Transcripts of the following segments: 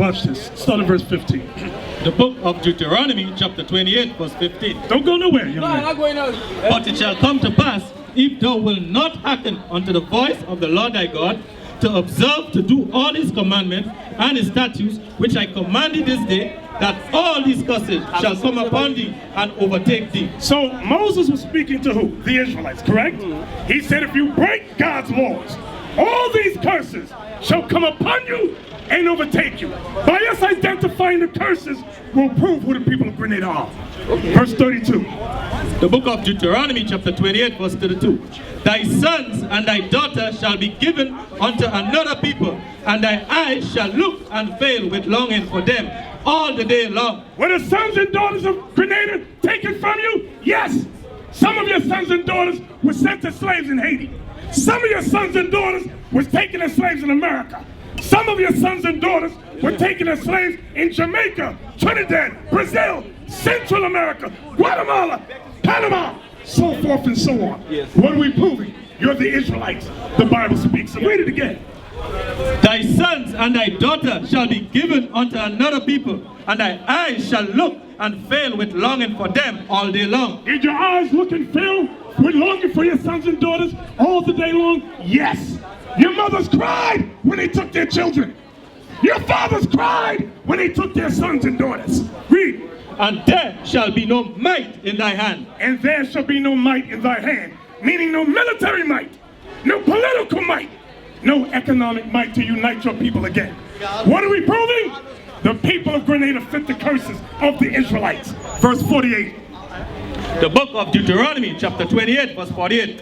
Watch this. Start at verse 15. The book of Deuteronomy, chapter 28, verse 15. Don't go nowhere, young man. I'm not going out. But it shall come to pass, if thou wilt not hearken unto the voice of the Lord thy God, to observe to do all his commandments and his statutes, which I command thee this day, that all these curses shall come upon thee and overtake thee. So Moses was speaking to who? The Israelites, correct? He said, if you break God's laws, all these curses shall come upon you and overtake you. By us identifying the curses, will prove who the people of Grenada are. Okay. Verse 32. The book of Deuteronomy, chapter 28, verse 32. Thy sons and thy daughters shall be given unto another people, and thy eyes shall look and fail with longing for them all the day long. Were the sons and daughters of Grenada taken from you? Yes. Some of your sons and daughters were sent as slaves in Haiti. Some of your sons and daughters were taken as slaves in America. Some of your sons and daughters were taken as slaves in Jamaica, Trinidad, Brazil, Central America, Guatemala, Panama, so forth and so on. Yes. What are we proving? You're the Israelites. The Bible speaks. So read it again. Thy sons and thy daughters shall be given unto another people, and thy eyes shall look and fail with longing for them all day long. Did your eyes look and fail with longing for your sons and daughters all the day long? Yes. Your mothers cried when they took their children. Your fathers cried when they took their sons and daughters. Read. And there shall be no might in thy hand. And there shall be no might in thy hand. Meaning no military might, no political might, no economic might to unite your people again. What are we proving? The people of Grenada fit the curses of the Israelites. Verse 48. The book of Deuteronomy, chapter 28, verse 48.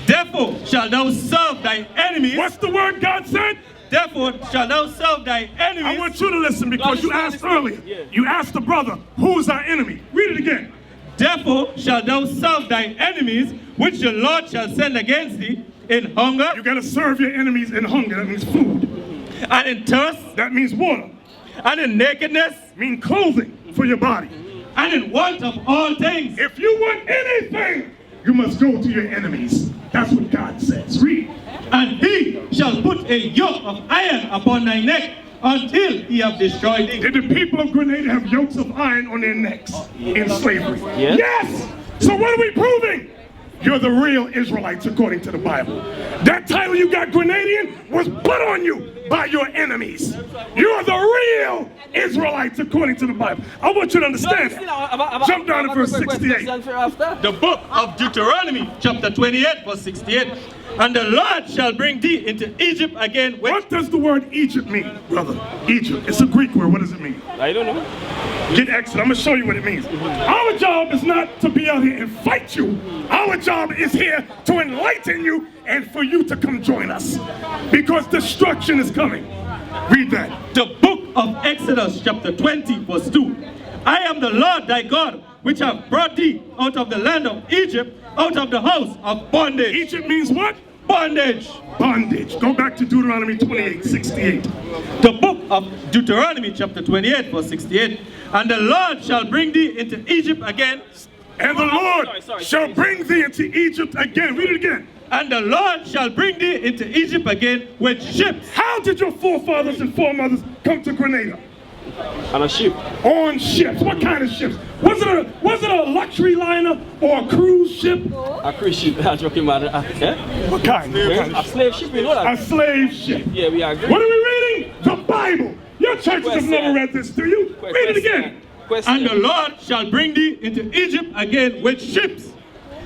Therefore shalt thou serve thy enemies. What's the word God said? Therefore shalt thou serve thy enemies. I want you to listen because you asked earlier. You asked the brother, who is our enemy? Read it again. Therefore shalt thou serve thy enemies, which the Lord shall send against thee, in hunger. You got to serve your enemies in hunger. That means food. And in thirst. That means water. And in nakedness. Mean clothing for your body. And in want of all things. If you want anything, you must go to your enemies. That's what God says. Read. And he shall put a yoke of iron upon thy neck until he have destroyed thee. Did the people of Grenada have yokes of iron on their necks in slavery? Yes. Yes. So what are we proving? You're the real Israelites according to the Bible. That title you got, Grenadian, was put on you by your enemies. You're the real Israelites according to the Bible. I want you to understand that. Jump down to verse 68. The book of Deuteronomy, chapter 28, verse 68. And the Lord shall bring thee into Egypt again. What does the word Egypt mean, brother? Egypt. It's a Greek word. What does it mean? I don't know. Get Exodus. I'm going to show you what it means. Our job is not to be out here and fight you. Our job is here to enlighten you and for you to come join us. Because destruction is coming. Read that. The book of Exodus, chapter 20, verse 2. I am the Lord thy God, which have brought thee out of the land of Egypt, out of the house of bondage. Egypt means what? Bondage. Bondage. Go back to Deuteronomy 28, 68. The book of Deuteronomy, chapter 28, verse 68. And the Lord shall bring thee into Egypt again. And the Lord shall bring thee into Egypt again. Read it again. And the Lord shall bring thee into Egypt again with ships. How did your forefathers and foremothers come to Grenada? On a ship. On ships. What kind of ships? Was it a luxury liner or a cruise ship? A cruise ship. What kind? A slave ship, you know that? A slave ship. Yeah, we agree. What are we reading? The Bible. Your churches have never read this, do you? Read it again. And the Lord shall bring thee into Egypt again with ships,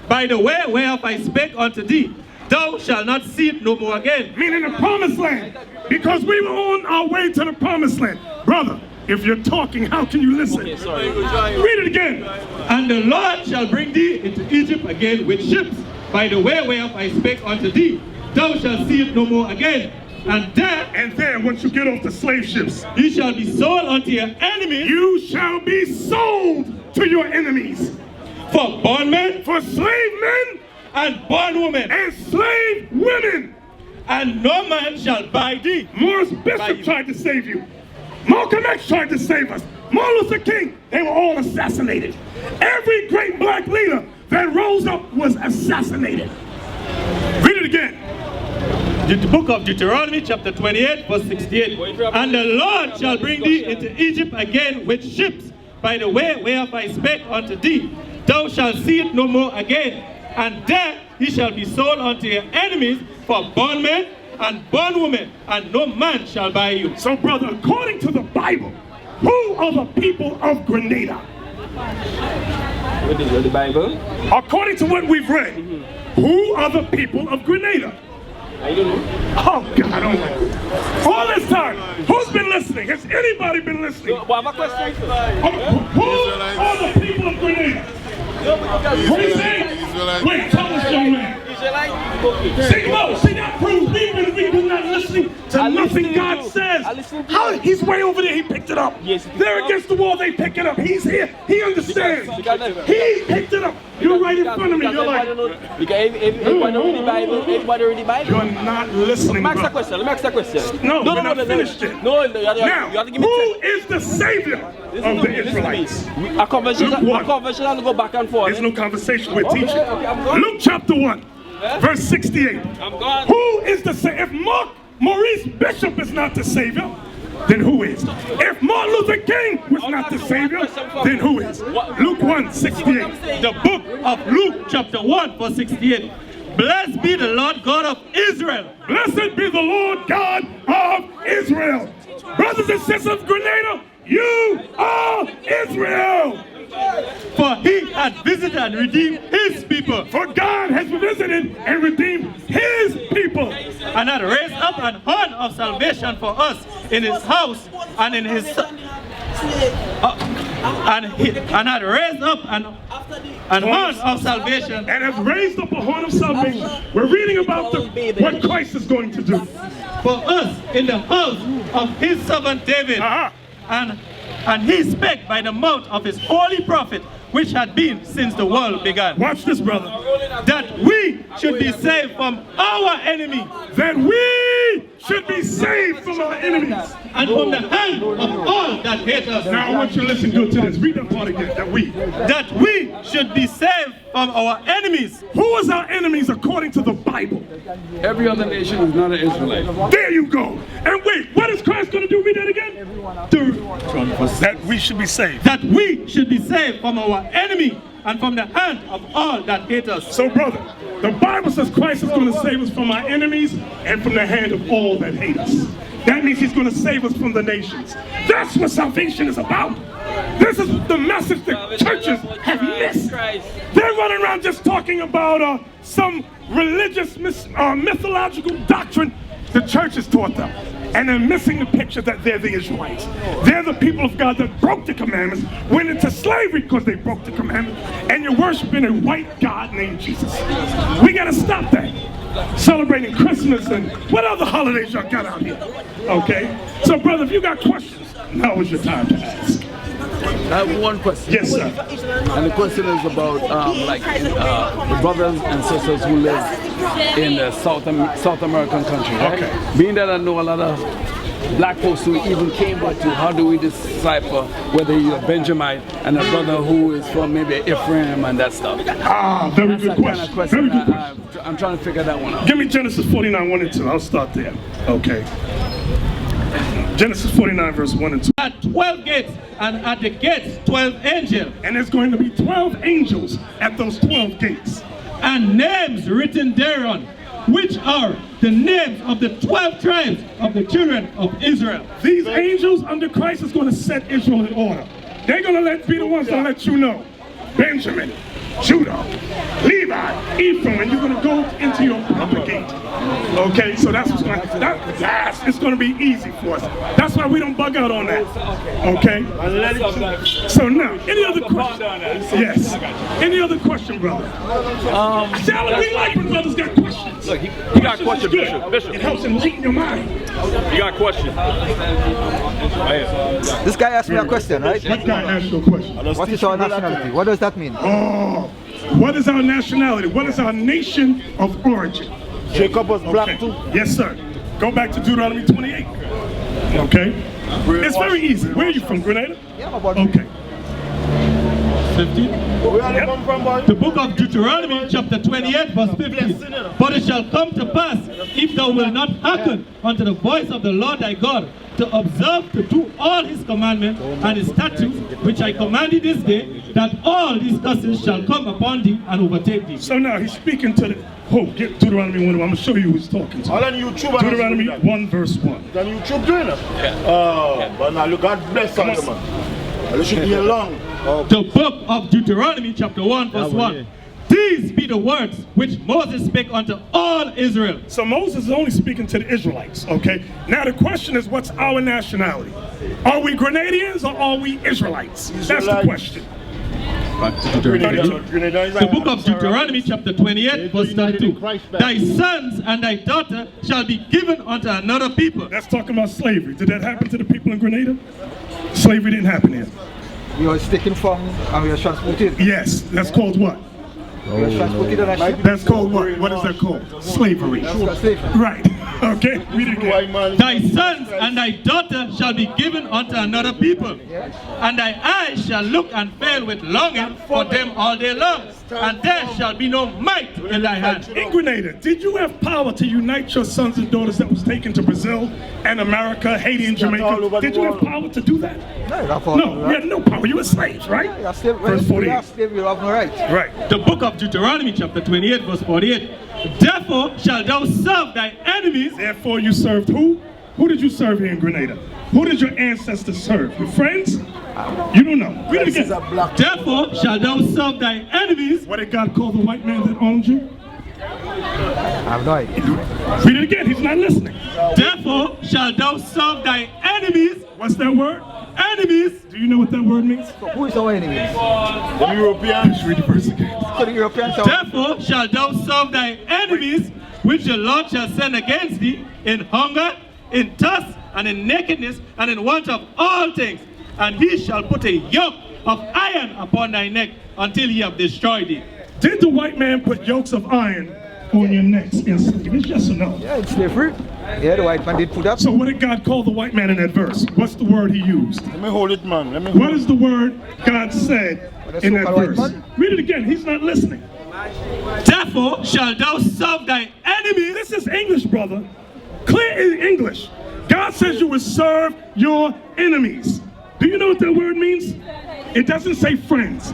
by the way whereof I spake unto thee. Thou shalt not see it no more again. Meaning the promised land. Because we were on our way to the promised land. Brother, if you're talking, how can you listen? Okay, sorry. Read it again. And the Lord shall bring thee into Egypt again with ships, by the way whereof I spake unto thee. Thou shalt see it no more again. And there, once you get off the slave ships, ye shall be sold unto your enemies. You shall be sold to your enemies. For bondmen, for slave men, and bondwomen, and slave women. And no man shall buy thee. Maurice Bishop tried to save you. Malcolm X tried to save us. Martin Luther King, they were all assassinated. Every great black leader that rose up was assassinated. Read it again. The book of Deuteronomy chapter 28 verse 68. And the Lord shall bring thee into Egypt again with ships by the way whereof I spake unto thee. Thou shalt see it no more again. And there he shall be sold unto your enemies for bondmen and bondwomen, and no man shall buy you. So brother, according to the Bible, who are the people of Grenada? With the Bible? According to what we've read, who are the people of Grenada? I don't know. Oh God, oh my. All this time, who's been listening? Has anybody been listening? Well, I have a question. Who are the people of Grenada? What are you saying? Wait, tell us, young man. Israelites? See, no, see, that proves we're not listening to nothing God says. How? He's way over there, he picked it up. Yes, they're against the wall, they pick it up. He's here, he understands. He picked it up. You're right in front of me, you're like... Everybody read the Bible. Everybody read the Bible. You're not listening, Let me bro. ask that question. No, we're not finished yet. No, you Now, have to give me who is the savior of the Israelites? A conversation has to go back and forth. There's no conversation, we're teaching. I'm gone. Luke chapter 1, verse 68. I'm gone. Who is the savior? If Maurice Bishop is not the savior, then who is? If Martin Luther King was not the savior, then who is? Luke 1, 68. The book of Luke chapter 1 verse 68. Blessed be the Lord God of Israel. Blessed be the Lord God of Israel. Brothers and sisters of Grenada, you are Israel. For he hath visited and redeemed his people. For God has visited and redeemed his people. And hath raised up an horn of salvation for us in his house and in his... and hath raised up an horn of salvation. And has raised up a horn of salvation. We're reading about what Christ is going to do. For us in the house of his servant David. And he spake by the mouth of his holy prophet, which had been since the world began. Watch this, brother. That we should be saved from our enemy. That we should be saved from our enemies. And from the hand of all that hate us. Now I want you to listen good to this. Read that part again. That we should be saved from our enemies. Who is our enemies according to the Bible? Every other nation is not an Israelite. There you go. And wait, what is Christ going to do? Read that again. That we should be saved. That we should be saved from our enemy and from the hand of all that hate us. So brother, the Bible says Christ is going to save us from our enemies and from the hand of all that hate us. That means he's going to save us from the nations. That's what salvation is about. This is the message that churches have missed. They're running around just talking about some religious mythological doctrine the church has taught them. And they're missing the picture that they're the Israelites. They're the people of God that broke the commandments, went into slavery because they broke the commandments, and you're worshiping a white God named Jesus. We got to stop that. Celebrating Christmas and what other holidays y'all got out here? Okay? So brother, if you got questions, now is your time to ask. I have one question. Yes, sir. And the question is about the brothers and sisters who live in the South American country, right? Okay. Being that I know a lot of black folks who even came back to, how do we decipher whether you're a Benjamite and a brother who is from maybe Ephraim and that stuff? Very good question. Very good question. I'm trying to figure that one out. Give me Genesis 49, 1 and 2. I'll start there. Okay. Genesis 49, verse 1 and 2. At 12 gates, and at the gates 12 angels. And there's going to be 12 angels at those 12 gates. And names written thereon, which are the names of the 12 tribes of the children of Israel. These angels under Christ is going to set Israel in order. They're going to be the ones to let you know. Benjamin, Judah, Levi, Ephraim, and you're going to go into your proper gate. Okay, so that's what's going to it's going to be easy for us. That's why we don't bug out on that. Okay? So now, any other question? Yes. Any other question, brother? See, we like when brothers got questions. Look, he got a question, Bishop. It helps enlighten your mind. You got a question. This guy asked me a question, right? What guy asked you a question? What is our nationality? What does that mean? Oh, what is our nationality? What is our nation of origin? Jacob was black too. Yes, sir. Go back to Deuteronomy 28. Okay? It's very easy. Where are you from, Grenada? Yeah, I'm about Okay. 15. Where are they come from, boy? The book of Deuteronomy chapter 28 verse 15. But it shall come to pass, if thou wilt not hearken unto the voice of the Lord thy God, to observe to do all his commandments and his statutes, which I command thee this day, that all these curses shall come upon thee and overtake thee. So now he's speaking to the, get Deuteronomy 1. I'm going to show you who he's talking to. All on YouTube. Deuteronomy 1 verse 1. It's on YouTube doing it? Yeah. But now look, God bless all the man. You should be along. The book of Deuteronomy chapter 1 verse 1. These be the words which Moses spake unto all Israel. So Moses is only speaking to the Israelites, okay? Now the question is, what's our nationality? Are we Grenadians or are we Israelites? That's the question. Back to Deuteronomy. The book of Deuteronomy chapter 28 verse 32. Thy sons and thy daughter shall be given unto another people. That's talking about slavery. Did that happen to the people in Grenada? Slavery didn't happen here. We are taken from and we are transported. Yes, that's called what? We are transported on a ship. That's called what? What is that called? Slavery. Slavery. Right. Okay. Read it again. Thy sons and thy daughter shall be given unto another people, and thy eyes shall look and fail with longing for them all day long, and there shall be no might in thy hand. In Grenada, did you have power to unite your sons and daughters that was taken to Brazil and America, Haiti and Jamaica? Did you have power to do that? No, you had no power. You were slaves, right? Verse 48. You have no right. Right. The book of Deuteronomy chapter 28 verse 48. Therefore shalt thou serve thy enemies. Therefore you served who? Who did you serve here in Grenada? Who did your ancestors serve? Your friends? You don't know. Read it again. Therefore shalt thou serve thy enemies. What did God call the white man that owned you? I have no idea. Read it again. He's not listening. Therefore shalt thou serve thy enemies. What's that word? Enemies. Do you know what that word means? So who is our enemy? The Europeans. Read the verse again. So the Europeans are... Therefore shalt thou serve thy enemies, which the Lord shall send against thee, in hunger, in thirst, and in nakedness, and in want of all things. And he shall put a yoke of iron upon thy neck until he have destroyed thee. Did the white man put yokes of iron on your necks in slavery? Yes or no? Yeah, it's slavery. Yeah, the white man did put that. So what did God call the white man in that verse? What's the word he used? Let me hold it, man. Let me hold What is the word God said in that verse? Read it again. He's not listening. Therefore shalt thou serve thy enemies. This is English, brother. Clear in English. God says you will serve your enemies. Do you know what that word means? It doesn't say friends.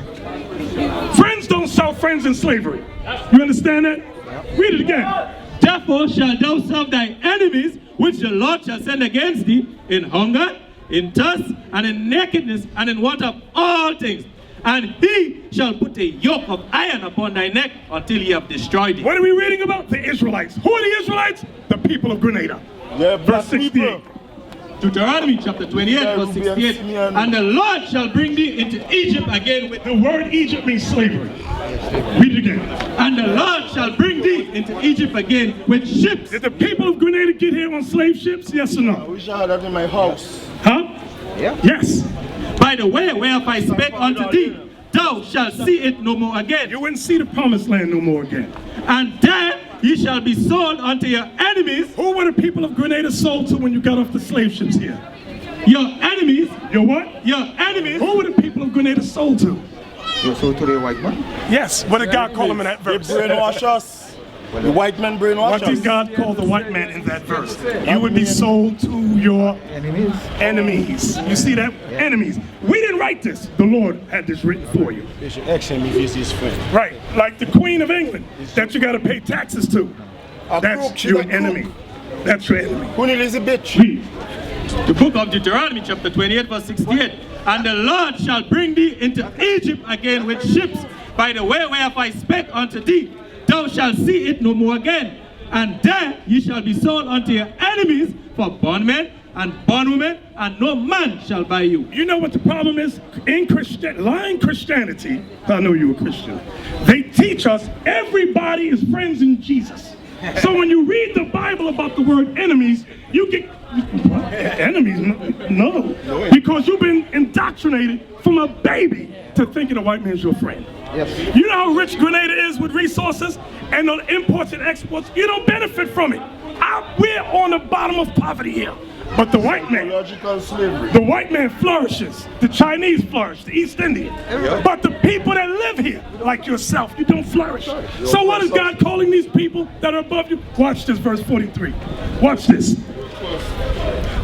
Friends don't sell friends in slavery. You understand that? Read it again. Therefore shalt thou serve thy enemies, which the Lord shall send against thee, in hunger, in thirst, and in nakedness, and in want of all things. And he shall put a yoke of iron upon thy neck until he have destroyed thee. What are we reading about? The Israelites. Who are the Israelites? The people of Grenada. Yeah, Verse 68. Deuteronomy chapter 28 verse 68. And the Lord shall bring thee into Egypt again with... The word Egypt means slavery. Read it again. And the Lord shall bring thee into Egypt again with ships. Did the people of Grenada get here on slave ships? Yes or I no? wish I had that in my house. Huh? Yeah. Yes. By the way whereof I spake unto thee, thou shalt see it no more again. You wouldn't see the promised land no more again. And there ye shall be sold unto your enemies. Who were the people of Grenada sold to when you got off the slave ships here? Your enemies. Your what? Your enemies. Who were the people of Grenada sold to? You sold to the white man? Yes. What did God call them in that verse? They brainwash us. The white men brainwash What us. did God call the white man in that verse? You would be sold to your Enemies. enemies. You see that? Enemies. We didn't write this. The Lord had this written for you. They should ask him if he's his friend. Right. Like the Queen of England that you got to pay taxes to. That's your enemy. That's your enemy. Queen Elizabeth. Read. The book of Deuteronomy chapter 28 verse 68. And the Lord shall bring thee into Egypt again with ships, by the way whereof I spake unto thee. Thou shalt see it no more again. And there ye shall be sold unto your enemies for bondmen and bondwomen, and no man shall buy you. You know what the problem is? In lying Christianity, I know you're a Christian, they teach us everybody is friends in Jesus. So when you read the Bible about the word enemies, you get, what? Enemies? No. Because you've been indoctrinated from a baby to thinking a white man's your friend. Yes. You know how rich Grenada is with resources and on imports and exports? You don't benefit from it. We're on the bottom of poverty here. But the white man, Psychological slavery. the white man flourishes. The Chinese flourish, the East Indian. But the people that live here, like yourself, you don't flourish. So what is God calling these people that are above you? Watch this, verse 43. Watch this.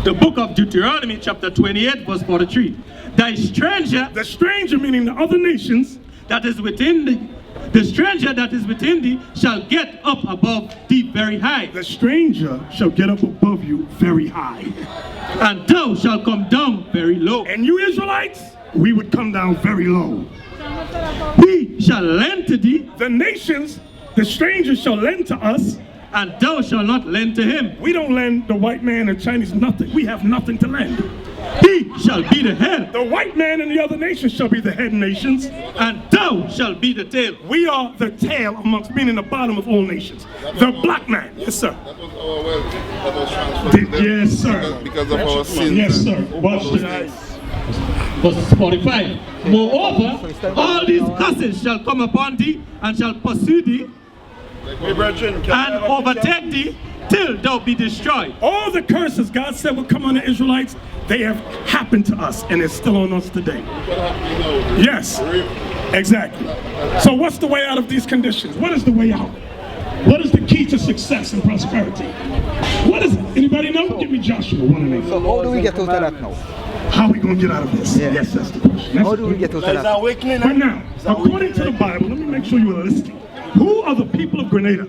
The book of Deuteronomy chapter 28 verse 43. Thy stranger The stranger, meaning the other nations, that is within thee, the stranger that is within thee shall get up above thee very high, the stranger shall get up above you very high. and thou shalt come down very low. And you Israelites, we would come down very low. He shall lend to thee, The nations, the stranger shall lend to us. and thou shalt not lend to him. We don't lend the white man and Chinese nothing. We have nothing to lend. He shall be the head, The white man and the other nations shall be the head nations. and thou shalt be the tail. We are the tail amongst, meaning the bottom of all nations. The black man, yes sir. That was our wealth that was transferred to them. Yes sir. Because of our sins. Yes and sir. Watch those this. things. Verse 45. Moreover, all these curses shall come upon thee, and shall pursue thee, Hey, brethren, can I and have a overtake thee, till thou be destroyed. All the curses God said would come on the Israelites, they have happened to us and it's still on us today. Yes, exactly. So what's the way out of these conditions? What is the way out? What is the key to success and prosperity? What is it? Anybody know? Give me Joshua 1:8. So how do we get out of that now? How are we going to get out of this? Yeah. Yes, that's the question. That's How the do we get out of It's that? awakening. But now, according to the Bible, let me make sure you are listening. Who are the people of Grenada?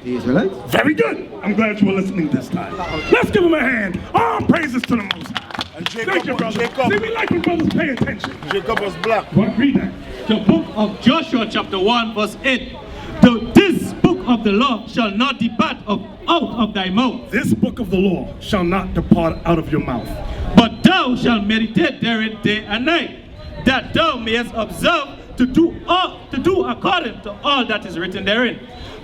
The Israelites? Very good. I'm glad you were listening this time. Let's give them a hand. All praises to the Most High. And Thank you, brother. Jacob, See, we like when brothers pay attention. Jacob was black. What? Read that. The book of Joshua chapter 1 verse 8. This book of the law shall not depart out of thy mouth, This book of the law shall not depart out of your mouth. but thou shalt meditate therein day and night, that thou mayest observe to do according to all that is written therein.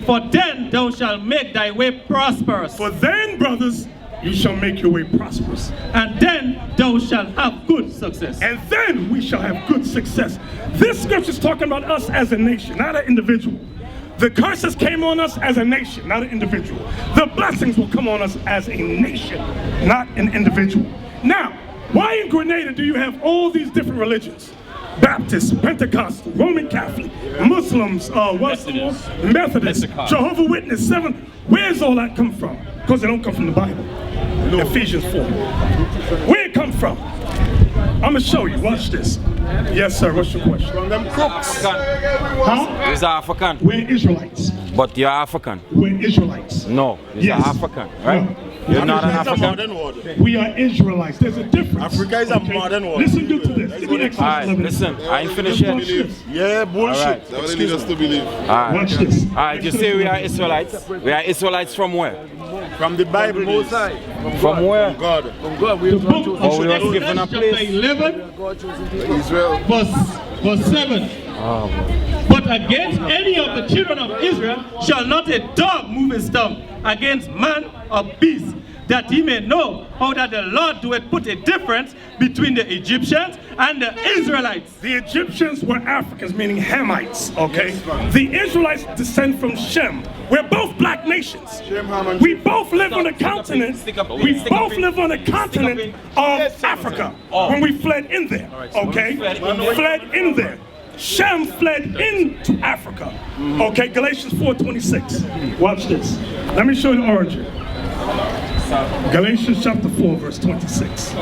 For then thou shalt make thy way prosperous, For then, brothers, you shall make your way prosperous. and then thou shalt have good success. And then we shall have good success. This scripture is talking about us as a nation, not an individual. The curses came on us as a nation, not an individual. The blessings will come on us as a nation, not an individual. Now, why in Grenada do you have all these different religions? Baptists, Pentecostal, Roman Catholic, Muslims, Methodists, Jehovah's Witness, 7. Where's all that come from? Because they don't come from the Bible. Ephesians 4. Where it come from? I'm going to show you. Watch this. Yes, sir. What's your question? From them crooks. Huh? He's African, We're Israelites. but you're African. We're Israelites. No, he's Yes. African, right? No. You're not an It's a African. modern world. We are Israelites. There's a difference. Africa is a modern world. Listen good to this. Give me what it Exodus Alright, 11. listen, I ain't finished Watch yet. this. Yeah, bullshit. Alright. That will lead us to believe. Alright, Watch this. alright, you say we are Israelites. We are Israelites from where? From the Bible. days. From where? God. The book of Oh, we were Exodus given a chapter place. 11 Israel. verse 7. But against any of the children of Israel shall not a dog move his tongue against man or beast, that he may know how that the Lord doeth put a difference between the Egyptians and the Israelites. The Egyptians were Africans, meaning Hamites, okay? The Israelites descend from Shem. We're both black nations. We both live on the continent. We both live on the continent of Africa when we fled in there, okay? Fled in there. Shem fled into Africa. Okay, Galatians 4:26. Watch this. Let me show you the origin. Galatians chapter 4, verse 26.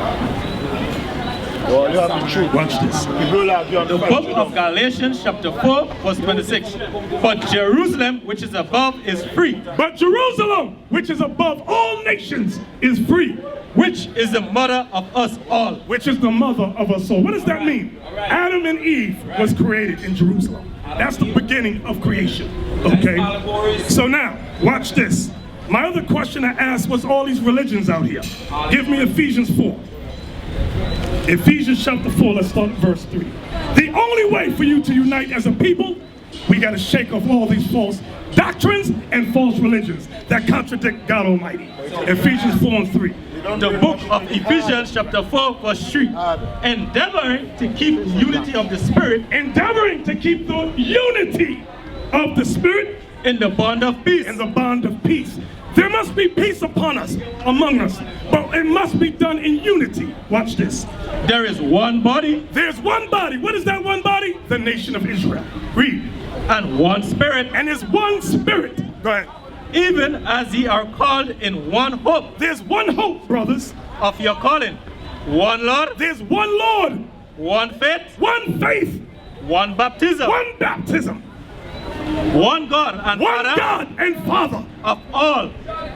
Oh, you have the truth. Watch this. People like you on The book of Galatians chapter 4 verse 26. But Jerusalem, which is above, is free, But Jerusalem, which is above all nations, is free, which is the mother of us all. which is the mother of us all. What does that mean? Adam and Eve was created in Jerusalem. That's the beginning of creation. Okay? So now, watch this. My other question I asked was all these religions out here. Give me Ephesians 4. Ephesians chapter 4, let's start at verse 3. The only way for you to unite as a people, we got to shake off all these false doctrines and false religions that contradict God Almighty. Ephesians 4 and 3. The book of Ephesians chapter 4 verse 3. Endeavoring to keep the unity of the Spirit Endeavoring to keep the unity of the Spirit in the bond of peace. In the bond of peace. There must be peace upon us, among us, but it must be done in unity. Watch this. There is one body. There's one body. What is that one body? The nation of Israel. Read. And one spirit. And there's one spirit. Go ahead. Even as ye are called in one hope. There's one hope, brothers. Of your calling. One Lord. There's one Lord. One faith. One faith. One baptism. One baptism. One God and one Father. God and Father. Of all.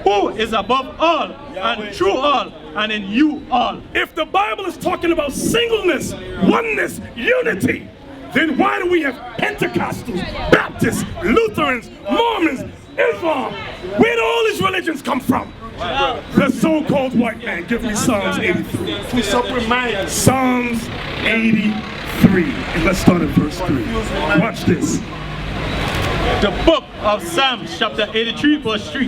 Who is above all. And through all. And in you all. If the Bible is talking about singleness, oneness, unity, then why do we have Pentecostals, Baptists, Lutherans, Mormons, Islam? Where do all these religions come from? The so-called white man. Give me Psalms 83. Psalms 83. And let's start at verse 3. Watch this. The book of Psalms, chapter 83, verse 3.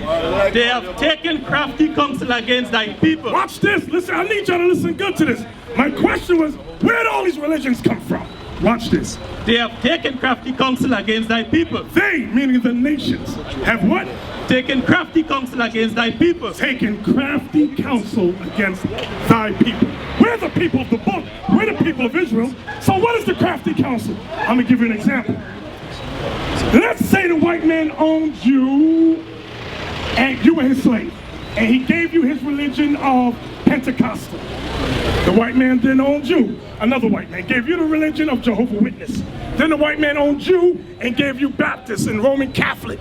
They have taken crafty counsel against thy people. Watch this. Listen, I need y'all to listen good to this. My question was, where do all these religions come from? Watch this. They have taken crafty counsel against thy people. They, meaning the nations, have what? Taken crafty counsel against thy people. Taken crafty counsel against thy people. We're the people of the book. We're the people of Israel. So what is the crafty counsel? I'm going to give you an example. Let's say the white man owned you and you were his slave. And he gave you his religion of Pentecostal. The white man then owned you. Another white man gave you the religion of Jehovah's Witness. Then the white man owned you and gave you Baptist and Roman Catholic.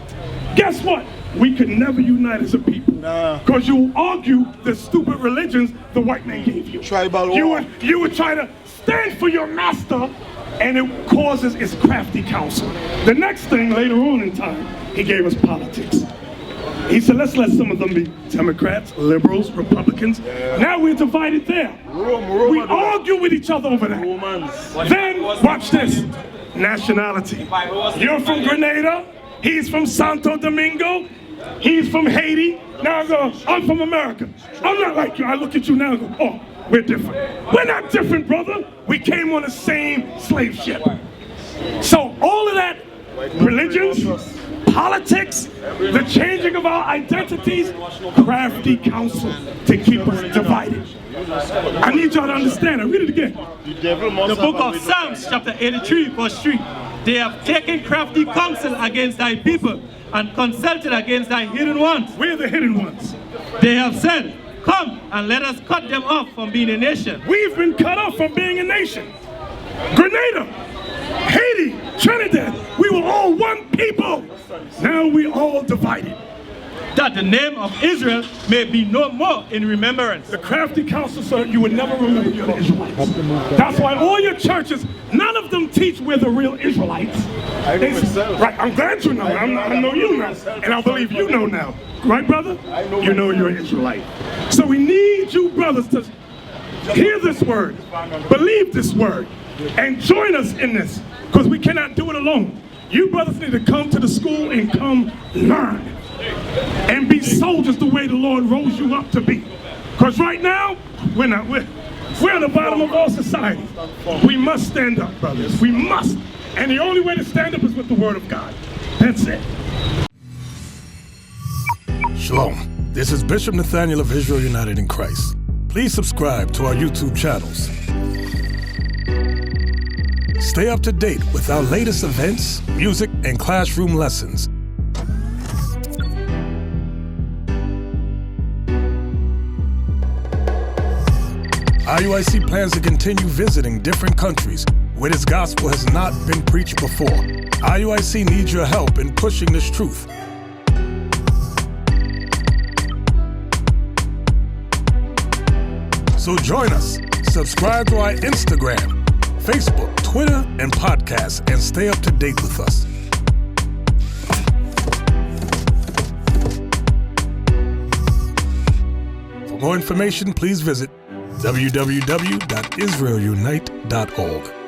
Guess what? We could never unite as a people. Because you argue the stupid religions the white man gave you. Tribal war. You would try to stand for your master, and it causes its crafty counsel. The next thing, later on in time, he gave us politics. He said, let's let some of them be Democrats, liberals, Republicans. Now we're divided there. We argue with each other over that. Then, watch this. Nationality. You're from Grenada. He's from Santo Domingo. He's from Haiti. Now I go, I'm from America. I'm not like you. I look at you now and go, oh, we're different. We're not different, brother. We came on the same slave ship. So all of that, religions, politics, the changing of our identities, crafty counsel to keep us divided. I need y'all to understand it. Read it again. The book of Psalms, chapter 83, verse 3. They have taken crafty counsel against thy people and consulted against thy hidden ones. We're the hidden ones. They have said, come and let us cut them off from being a nation. We've been cut off from being a nation. Grenada, Haiti, Trinidad, we were all one people. Now we all divided. That the name of Israel may be no more in remembrance. The crafty counsel, sir, you would never remember you're the Israelites. That's why all your churches, none of them teach we're the real Israelites. Right, I'm glad you know. I know you know. And I believe you know now. Right, brother? You know you're an Israelite. So we need you, brothers, to hear this word, believe this word, and join us in this, because we cannot do it alone. You brothers need to come to the school and come learn and be soldiers the way the Lord rose you up to be. Because right now, we're not. We're at the bottom of all society. We must stand up, brothers. We must. And the only way to stand up is with the word of God. That's it. Shalom. This is Bishop Nathanyel of Israel United in Christ. Please subscribe to our YouTube channels. Stay up to date with our latest events, music, and classroom lessons. IUIC plans to continue visiting different countries where this gospel has not been preached before. IUIC needs your help in pushing this truth. So join us. Subscribe to our Instagram, Facebook, Twitter, and podcasts, and stay up to date with us. For more information, please visit www.israelunite.org.